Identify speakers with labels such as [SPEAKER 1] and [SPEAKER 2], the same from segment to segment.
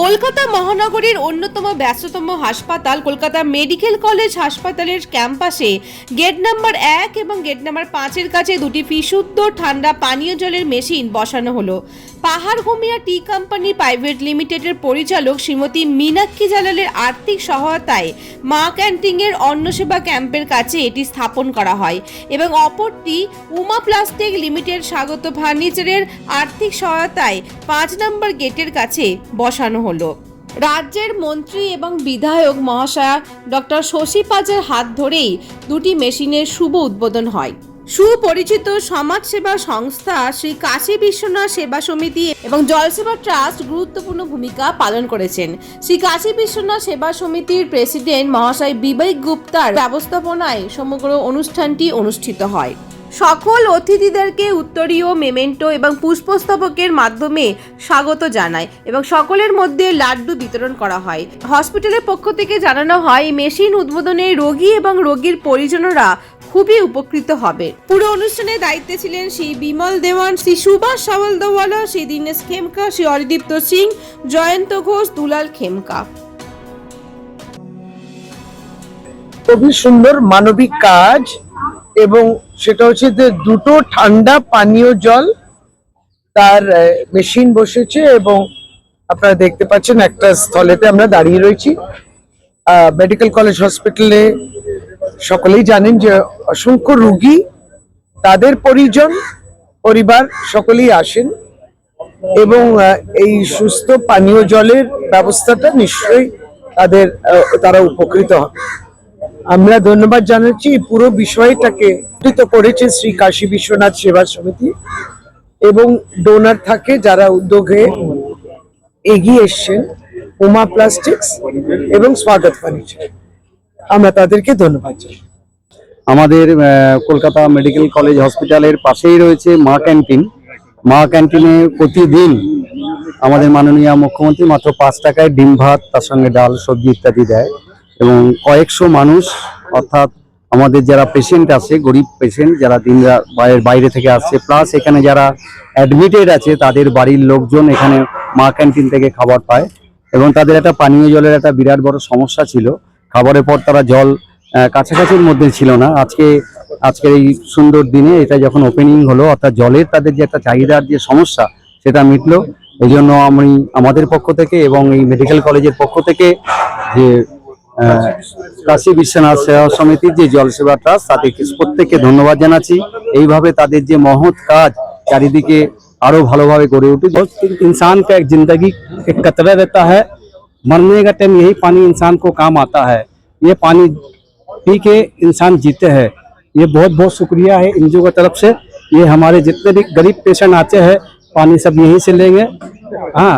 [SPEAKER 1] কলকাতা মহানগরীর অন্যতম ব্যস্ততম হাসপাতাল কলকাতা মেডিকেল কলেজ হাসপাতালের ক্যাম্পাসে গেট নাম্বার 1 এবং গেট নাম্বার 5 এর কাছে দুটি বিশুদ্ধ ঠান্ডা পানীয় জলের মেশিন বসানো হলো। পাহাড়ঘুমিয়া টি কোম্পানি প্রাইভেট লিমিটেডের পরিচালক শ্রীমতী মীনাক্ষী জালালের আর্থিক সহায়তায় মা ক্যান্টিনের অন্নসেবা ক্যাম্পের কাছে এটি স্থাপন করা হয় এবং অপরটি উমা প্লাস্টিক লিমিটেড স্বাগত ফার্নিচারের আর্থিক সহায়তায় 5 নম্বর গেটের কাছে বসানো হলো। রাজ্যের মন্ত্রী এবং বিধায়ক মহাশয়া ডক্টর শশী পাজের হাত ধরেই দুটি মেশিনের শুভ উদ্বোধন হয়। সুপরিচিত সমাজসেবা সংস্থা শ্রী কাশী বিশ্বনাথ সেবা সমিতি এবং জলসেবা ট্রাস্ট গুরুত্বপূর্ণ ভূমিকা পালন করেছেন। শ্রী কাশী বিশ্বনাথ সেবা সমিতির প্রেসিডেন্ট মহাশয় বিবেক গুপ্তার ব্যবস্থাপনায় সমগ্র অনুষ্ঠানটি অনুষ্ঠিত হয়। সকল অতিথিদেরকে উত্তরীয় মেমেন্টো এবং পুষ্পস্তবকের মাধ্যমে স্বাগত জানায় এবং সকলের মধ্যে লাড্ডু বিতরণ করা হয়। হসপিটালের পক্ষ থেকে জানানো হয় মেশিন উদ্বোধনে রোগী এবং রোগীর পরিজনরা খুবই উপকৃত হবে। পুরো অনুষ্ঠানে দায়িত্বে ছিলেন শ্রী বিমল দেওয়ান, শ্রী সুভাষ সাওয়ালদাওয়ালা, শ্রী দীনেশ খেমকা, শ্রী অরিদীপ্ত সিং, জয়ন্ত ঘোষ, দুলাল খেমকা।
[SPEAKER 2] খুবই সুন্দর মানবিক কাজ এবং সেটা হচ্ছে যে দুটো ঠান্ডা পানীয় জল তার মেশিন বসেছে এবং আপনারা দেখতে পাচ্ছেন একটা স্থলেতে আমরা দাঁড়িয়ে রয়েছি। মেডিকেল কলেজ হসপিটালে সকলেই জানেন যে অসংখ্য রোগী, তাদের পরিজন, পরিবার সকলেই আসেন এবং এই সুস্থ পানীয় জলের ব্যবস্থাটা নিশ্চয়ই তারা উপকৃত হবে। আমরা ধন্যবাদ জানাচ্ছি পুরো বিষয়টাকে করেছে শ্রী কাশী বিশ্বনাথ সেবা সমিতি এবং ডোনার থাকে যারা উদ্যোগে এগিয়ে এসছেন, উমা প্লাস্টিক্স এবং স্বাগত ফার্নিচার, আমরা তাদেরকে ধন্যবাদ জানাই।
[SPEAKER 3] আমাদের কলকাতা মেডিকেল কলেজ হসপিটালের পাশেই রয়েছে মা ক্যান্টিন। মা ক্যান্টিনে প্রতিদিন আমাদের মাননীয় মুখ্যমন্ত্রী মাত্র 5 টাকায় ডিম ভাত, তার সঙ্গে ডাল, সবজি ইত্যাদি দেয় এবং কয়েকশো মানুষ, অর্থাৎ আমাদের যারা পেশেন্ট আছে, গরিব পেশেন্ট যারা দিন বাইরে থেকে আসছে, প্লাস এখানে যারা অ্যাডমিটেড আছে তাদের বাড়ির লোকজন এখানে মা ক্যান্টিন থেকে খাবার পায় এবং তাদের একটা পানীয় জলের একটা বিরাট বড় সমস্যা ছিল। খাবারের পর তারা জল কাছাকাছির মধ্যে ছিল না। আজকের এই সুন্দর দিনে এটা যখন ওপেনিং হলো, অর্থাৎ জলের তাদের যে একটা চাহিদার যে সমস্যা সেটা মিটলো। এই জন্য আমি আমাদের পক্ষ থেকে এবং এই মেডিকেল কলেজের পক্ষ থেকে যে কাশী বিশ্বনাথ সেবা সমিতির যে জলসেবা ট্রাস্ট, তাদেরকে প্রত্যেককে ধন্যবাদ জানাচ্ছি। এইভাবে তাদের যে মহৎ কাজ চারিদিকে আরো ভালোভাবে গড়ে উঠুক। इंसान का एक जिंदगी एक कतरा रहता है, मरने का टाइम यही पानी इंसान को काम आता है। ये पानी पी के इंसान जीते हैं। ये बहुत बहुत शुक्रिया है एनजीओ की तरफ से। ये हमारे जितने भी गरीब पेशेंट आते हैं पानी सब यहीं से लेंगे। हाँ,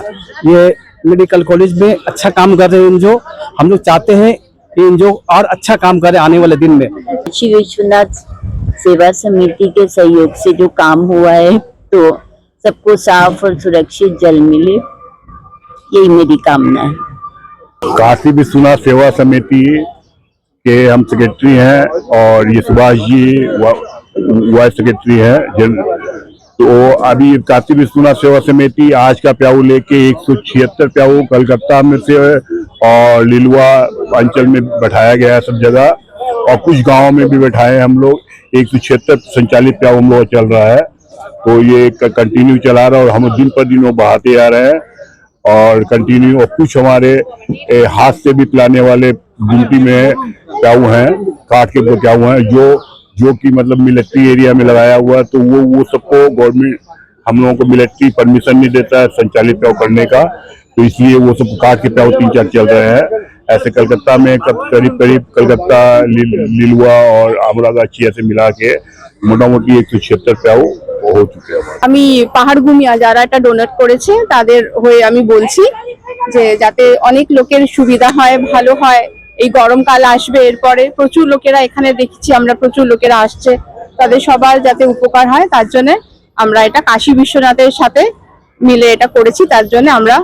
[SPEAKER 3] ये मेडिकल कॉलेज में अच्छा काम कर रहे हैं एनजीओ। हम लोग चाहते हैं कि एनजीओ और अच्छा काम करे आने वाले दिन में।
[SPEAKER 4] काशी विश्वनाथ सेवा समिति के सहयोग से जो काम हुआ है तो सबको साफ और सुरक्षित जल मिले, यही मेरी कामना है।
[SPEAKER 5] काशी विश्वनाथ सेवा समिति के हम सेक्रेटरी हैं और ये सुभाष जी वाइस सेक्रेटरी हैं। तो अभी काशी विश्वनाथ सेवा समिति आज का प्याऊ लेके 176 प्याऊ कलकत्ता में से और लिलुआ अंचल में बैठाया गया है सब जगह, और कुछ गांव में भी बैठाए हम लोग। 176 संचालित प्याऊ हम लोग चल रहा है, तो ये कंटिन्यू चला रहा है और हम दिन पर दिन वो बढ़ाते आ रहे हैं और कंटिन्यू। और कुछ हमारे हाथ से भी पिलाने वाले गिनती में प्याऊ हैं, काट के प्याऊ हैं जो कि मतलब मिलिट्री एरिया में लगाया हुआ है, तो वो सबको गवर्नमेंट हम लोगों को मिलिट्री परमिशन नहीं देता है संचालित प्याऊ करने का, तो इसलिए वो सब काट के प्याऊ 3-4 चल रहे हैं। ऐसे कलकत्ता में करीब कलकत्ता, लिलुआ और আমরাগাছি ऐसे मिला के মোটামুটি 176 প্যাও हो चुके हैं।
[SPEAKER 6] আমি পাহাড়ঘুমিয়া যারা এটা ডোনেট করেছে তাদের হয়ে আমি বলছি যে যাতে অনেক লোকের সুবিধা হয়, ভালো হয়। এই গরমকাল আসবে, এরপরে প্রচুর লোকেরা এখানে দেখছি আমরা, প্রচুর লোকেরা আসছে, তাদের সবার যাতে উপকার হয় তার জন্য আমরা এটা কাশী বিশ্বনাথের সাথে মিলে এটা করেছি। তার জন্য আমরা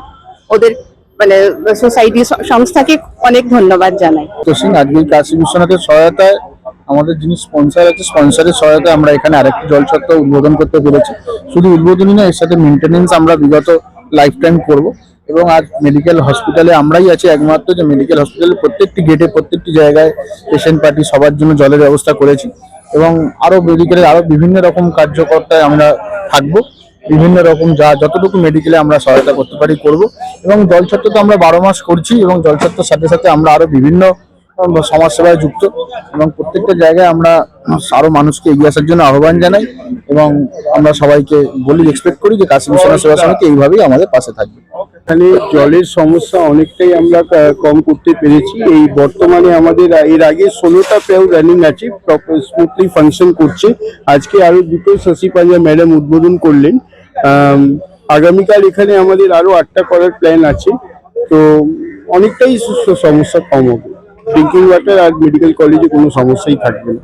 [SPEAKER 6] ওদের মানে সোসাইটি সংস্থাকে অনেক ধন্যবাদ জানাই।
[SPEAKER 2] আজকে কাশী বিশ্বনাথের সহায়তায় আমাদের যিনি স্পন্সর আছে, স্পন্সরের সহায়তায় আমরা এখানে আরেকটি জলছত্র উদ্বোধন করতে পেরেছি। শুধু উদ্বোধনই না, এর সাথে মেনটেনেন্স আমরা বিগত লাইফ টাইম করবো।
[SPEAKER 7] এবং আজ মেডিকেল হসপিটালে আমরাই আছি একমাত্র যে মেডিকেল হসপিটালের প্রত্যেকটি গেটে প্রত্যেকটি জায়গায় পেশেন্ট পার্টি সবার জন্য জলের ব্যবস্থা করেছি এবং আরো মেডিকেলের আরো বিভিন্ন রকম কার্যকর্তায় আমরা থাকবো, বিভিন্ন রকম যতটুকু মেডিকেলে আমরা সহায়তা করতে পারি করব। এবং জলছত্র তো আমরা 12 মাস করছি এবং জলছত্রের সাথে সাথে আমরা আরো বিভিন্ন সমাজসেবায় যুক্ত এবং প্রত্যেকটা জায়গায় আমরা আরো মানুষকে এগিয়ে আসার জন্য আহ্বান জানাই এবং আমরা সবাইকে বলি এক্সপেক্ট করি যে কাশী বিশ্বনাথ সেবা সমিতি এইভাবেই আমাদের পাশে থাকবে।
[SPEAKER 8] এখানে জলের সমস্যা অনেকটাই আমরা কম করতে পেরেছি। এই বর্তমানে আমাদের এর আগে 16টা পেউ রানিং আছে, প্রপার স্মুথলি ফাংশন করছে। আজকে আরো দুটো শশী পাঞ্জা ম্যাডাম উদ্বোধন করলেন। আগামীকাল এখানে আমাদের আরো 8টা করার প্ল্যান আছে। তো অনেকটাই সমস্যা কম হবে, ড্রিঙ্কিং ওয়াটার আর মেডিকেল কলেজে কোনো সমস্যাই থাকবে না।